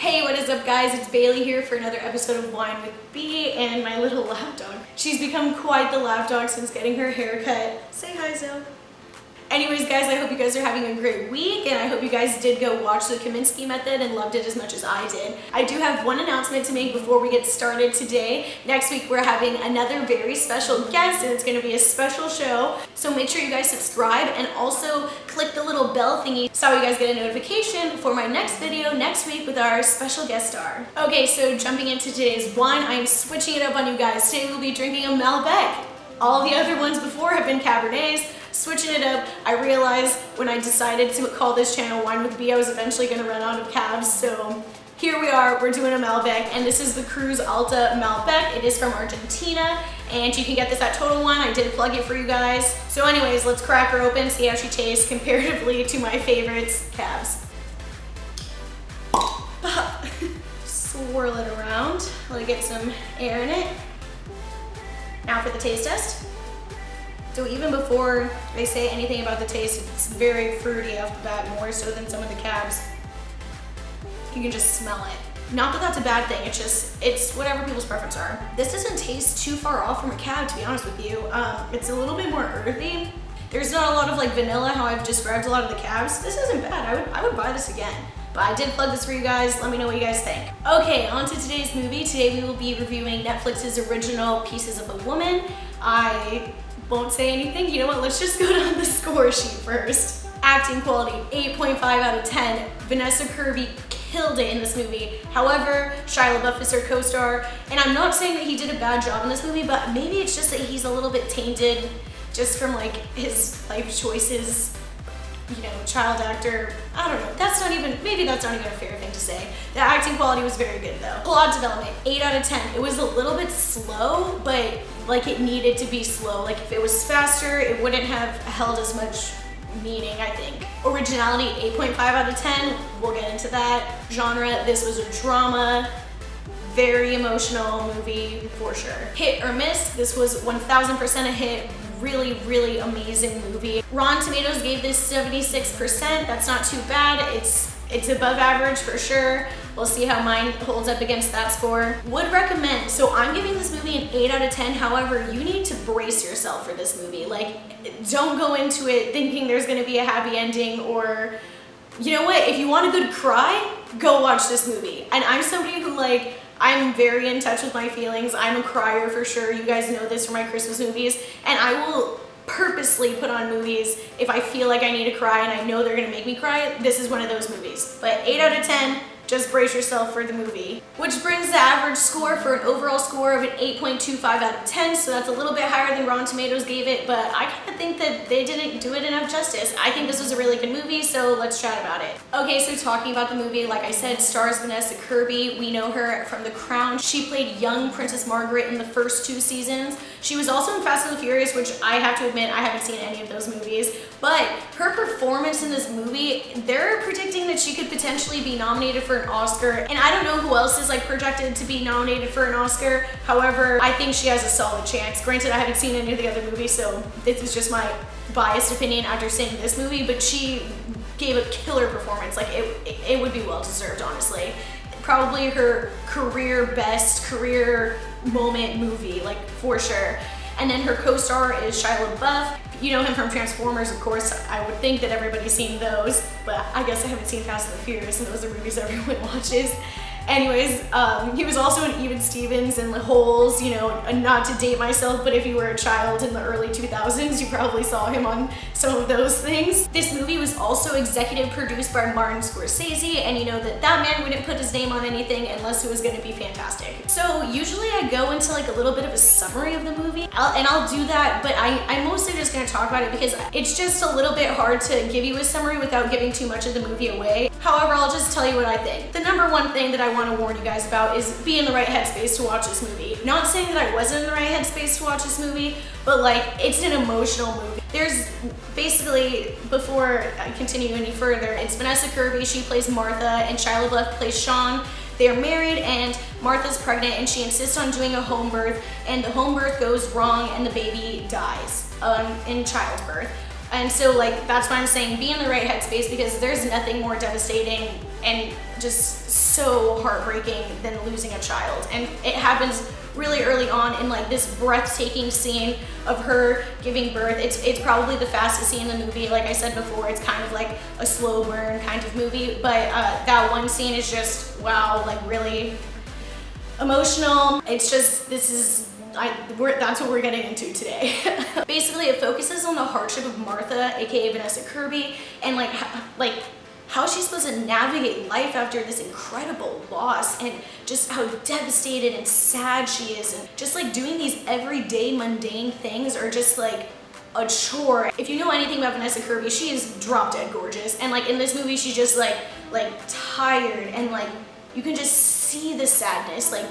Hey, what is up guys? It's Bailey here for another episode of Wine with B and my little lapdog. She's become quite the lapdog since getting her hair cut. Say hi, Zoe. Anyways guys, I hope you guys are having a great week and I hope you guys did go watch the Kaminsky Method and loved it as much as I did. I do have one announcement to make before we get started today. Next week we're having another very special guest and it's going to be a special show. So make sure you guys subscribe and also click the little bell thingy so you guys get a notification for my next video next week with our special guest star. Okay, so jumping into today's wine, I am switching it up on you guys. Today we'll be drinking a Malbec. All the other ones before have been Cabernets. Switching it up, I realized when I decided to call this channel Wine with B, I was eventually going to run out of cabs, so here we are, we're doing a Malbec, and this is the Cruz Alta Malbec. It is from Argentina, and you can get this at Total Wine. I did plug it for you guys. So anyways, let's crack her open, see how she tastes comparatively to my favorites, cabs. Swirl it around, let it get some air in it. Now for the taste test. So even before they say anything about the taste, it's very fruity off the bat, more so than some of the cabs. You can just smell it. Not that that's a bad thing, it's whatever people's preference are. This doesn't taste too far off from a cab, to be honest with you. It's a little bit more earthy. There's not a lot of like vanilla, how I've described a lot of the cabs. This isn't bad, I would buy this again. But I did plug this for you guys, let me know what you guys think. Okay, on to today's movie. Today we will be reviewing Netflix's original Pieces of a Woman. I won't say anything. You know what, let's just go down the score sheet first. Acting quality, 8.5 out of 10. Vanessa Kirby killed it in this movie. However, Shia LaBeouf is her co-star, and I'm not saying that he did a bad job in this movie, but maybe it's just that he's a little bit tainted just from like his life choices. You know, child actor, I don't know, maybe that's not even a fair thing to say. The acting quality was very good though. Plot development, 8 out of 10. It was a little bit slow, but like it needed to be slow. Like if it was faster, it wouldn't have held as much meaning, I think. Originality, 8.5 out of 10. We'll get into that. Genre, this was a drama. Very emotional movie for sure. Hit or miss, this was 1000% a hit. Really, really amazing movie. Rotten Tomatoes gave this 76%. That's not too bad. It's above average for sure. We'll see how mine holds up against that score. Would recommend. So I'm giving this movie an 8 out of 10. However, you need to brace yourself for this movie. Like, don't go into it thinking there's gonna be a happy ending, or you know what? If you want a good cry, go watch this movie. And I'm somebody who like, I'm very in touch with my feelings. I'm a crier for sure. You guys know this from my Christmas movies. And I will purposely put on movies if I feel like I need to cry and I know they're gonna make me cry. This is one of those movies. But 8 out of 10, just brace yourself for the movie. Which brings the average score for an overall score of an 8.25 out of 10. So that's a little bit higher than Rotten Tomatoes gave it, but I kind of think that they didn't do it enough justice. I think this was a really good movie, so let's chat about it. Okay, so talking about the movie, like I said, stars Vanessa Kirby. We know her from The Crown. She played young Princess Margaret in the first 2 seasons. She was also in Fast and the Furious, which I have to admit, I haven't seen any of those movies. But her performance in this movie, they're predicting that she could potentially be nominated for an Oscar. And I don't know who else is like projected to be nominated for an Oscar. However, I think she has a solid chance. Granted, I haven't seen any of the other movies, so this is just my biased opinion after seeing this movie, but she gave a killer performance. Like it would be well deserved, honestly. Probably her career moment movie, like for sure. And then her co-star is Shia LaBeouf. You know him from Transformers, of course. I would think that everybody's seen those, but I guess I haven't seen Fast and the Furious, and those are movies everyone watches. Anyways, he was also in Even Stevens and The Holes, you know, not to date myself, but if you were a child in the early 2000s, you probably saw him on some of those things. This movie was also executive produced by Martin Scorsese, and you know that man wouldn't put his name on anything unless it was gonna be fantastic. So usually I go into like a little bit of a summary of the movie, and I'll do that, but I'm mostly just gonna talk about it because it's just a little bit hard to give you a summary without giving too much of the movie away. However, I'll just tell you what I think. The number one thing that I want to warn you guys about is be in the right headspace to watch this movie. Not saying that I wasn't in the right headspace to watch this movie, but like, it's an emotional movie. There's basically, before I continue any further, it's Vanessa Kirby, she plays Martha, and Shia LaBeouf plays Sean. They're married and Martha's pregnant and she insists on doing a home birth, and the home birth goes wrong and the baby dies in childbirth. And so like, that's why I'm saying be in the right headspace, because there's nothing more devastating and just so heartbreaking than losing a child. And it happens really early on in like this breathtaking scene of her giving birth. It's probably the fastest scene in the movie. Like I said before, it's kind of like a slow burn kind of movie, but that one scene is just, wow, like really emotional. It's just, that's what we're getting into today. Basically, it focuses on the hardship of Martha, aka Vanessa Kirby, and like how she's supposed to navigate life after this incredible loss, and just how devastated and sad she is, and just like doing these everyday mundane things are just like a chore. If you know anything about Vanessa Kirby, she is drop dead gorgeous, and like in this movie she's just like tired, and like you can just see the sadness. Like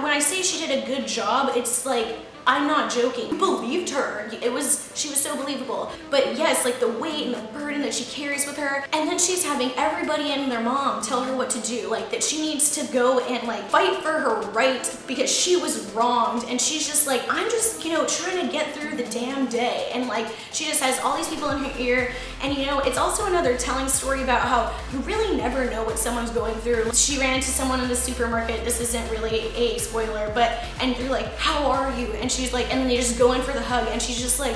when I say she did a good job, it's like, I'm not joking. You believed her. She was so believable. But yes, like the weight and the burden that she carries with her, and then she's having everybody and their mom tell her what to do, like that she needs to go and like fight for her right because she was wronged, and she's just like, I'm just, you know, trying to get through the damn day, and like she just has all these people in her ear. And you know, it's also another telling story about how you really never know what someone's going through. She ran into someone in the supermarket, this isn't really a spoiler, and you're like, how are you? And she's like, and then they just go in for the hug, and she's just like,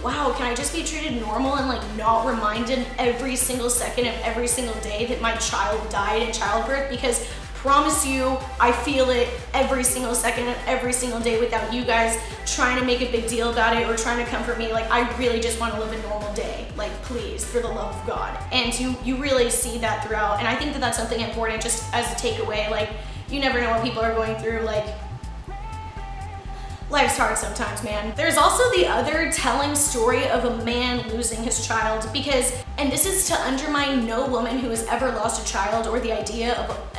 wow, can I just be treated normal and like not reminded every single second of every single day that my child died in childbirth? Because promise you, I feel it every single second of every single day without you guys trying to make a big deal about it or trying to comfort me. Like, I really just want to live a normal day. Like, please, for the love of God. And you really see that throughout. And I think that that's something important just as a takeaway. Like, you never know what people are going through. Like, life's hard sometimes, man. There's also the other telling story of a man losing his child, because, and this is to undermine no woman who has ever lost a child or the idea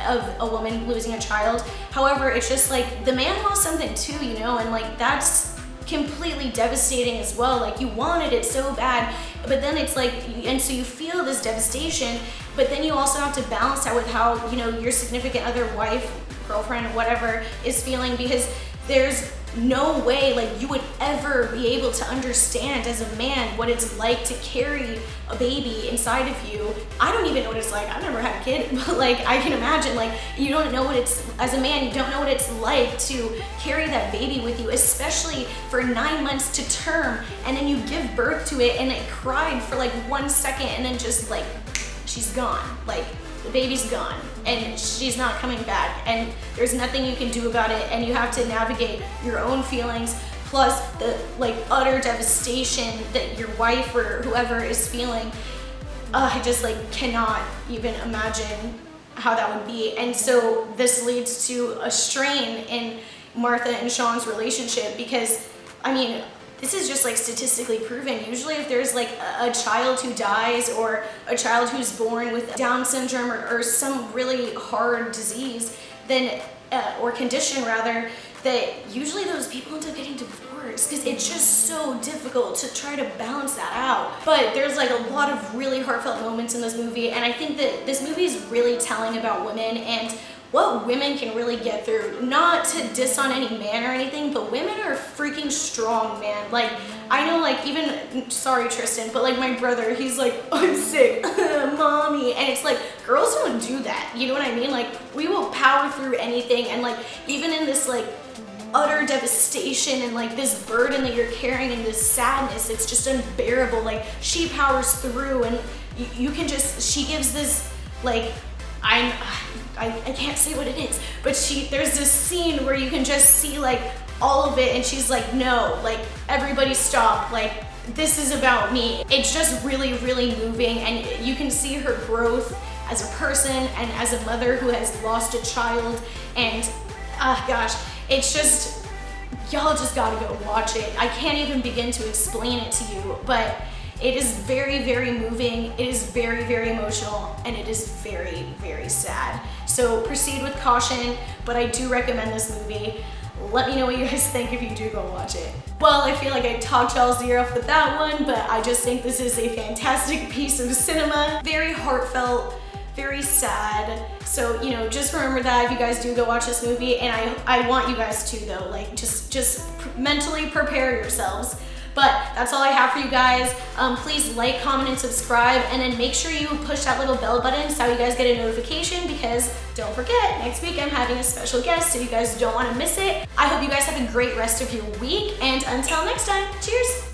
of a woman losing a child. However, it's just like the man lost something too, you know, and like that's completely devastating as well. Like, you wanted it so bad, but then it's like, and so you feel this devastation, but then you also have to balance that with how, you know, your significant other, wife, girlfriend, whatever, is feeling, because there's no way like you would ever be able to understand as a man what it's like to carry a baby inside of you. I don't even know what it's like. I've never had a kid, but like I can imagine, like, you don't know what it's, as a man, you don't know what it's like to carry that baby with you, especially for 9 months to term, and then you give birth to it and it cried for like 1 second and then just like she's gone. Like, the baby's gone and she's not coming back, and there's nothing you can do about it, and you have to navigate your own feelings plus the like utter devastation that your wife or whoever is feeling. I just like cannot even imagine how that would be. And so this leads to a strain in Martha and Sean's relationship, because I mean, this is just like statistically proven. Usually if there's like a child who dies, or a child who's born with Down syndrome or some really hard disease, then or condition rather, that usually those people end up getting divorced, because it's just so difficult to try to balance that out. But there's like a lot of really heartfelt moments in this movie, and I think that this movie is really telling about women and what women can really get through. Not to diss on any man or anything, but women are freaking strong, man. Like, I know, like, even, sorry Tristan, but like my brother, he's like, I'm sick, mommy. And it's like, girls don't do that, you know what I mean? Like, we will power through anything, and like, even in this like utter devastation and like this burden that you're carrying and this sadness, it's just unbearable. Like, she powers through, and you can just, she gives this like, I can't say what it is, but there's this scene where you can just see like all of it, and she's like, no, like, everybody stop, like, this is about me. It's just really, really moving, and you can see her growth as a person and as a mother who has lost a child. And gosh, it's just, y'all just gotta go watch it. I can't even begin to explain it to you, but it is very, very moving, it is very, very emotional, and it is very, very sad. So proceed with caution, but I do recommend this movie. Let me know what you guys think if you do go watch it. Well, I feel like I talked y'all's ear off with that one, but I just think this is a fantastic piece of cinema. Very heartfelt, very sad. So, you know, just remember that if you guys do go watch this movie, and I want you guys to though, like, just mentally prepare yourselves. But that's all I have for you guys. Please like, comment, and subscribe, and then make sure you push that little bell button so you guys get a notification, because don't forget, next week I'm having a special guest, so you guys don't want to miss it. I hope you guys have a great rest of your week, and until next time, cheers!